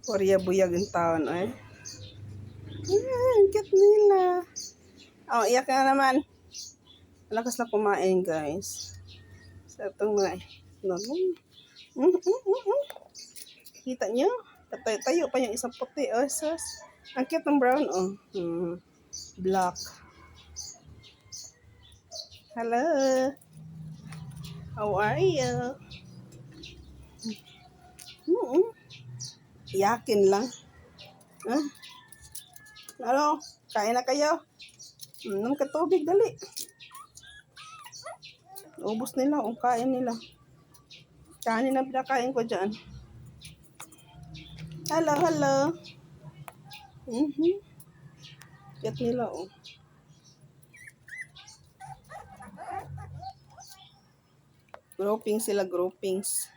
Korea buyag yung taon, eh. Ang cute nila. Oh, iyak ka naman. Malakas na kumain, guys. Sa itong mga, no, kita nyo? Tayo pa yung isang puti, oh, sus. Ang cute ng brown, oh. Black. Hello. How are you? Iyakin lang. Huh? Ano? Kain na kayo? Inom ka tubig, dali. Ubus nila, kain nila. Kanin na pinakain ko dyan. Hello, hello. Cute nila, oh. Grouping sila, groupings.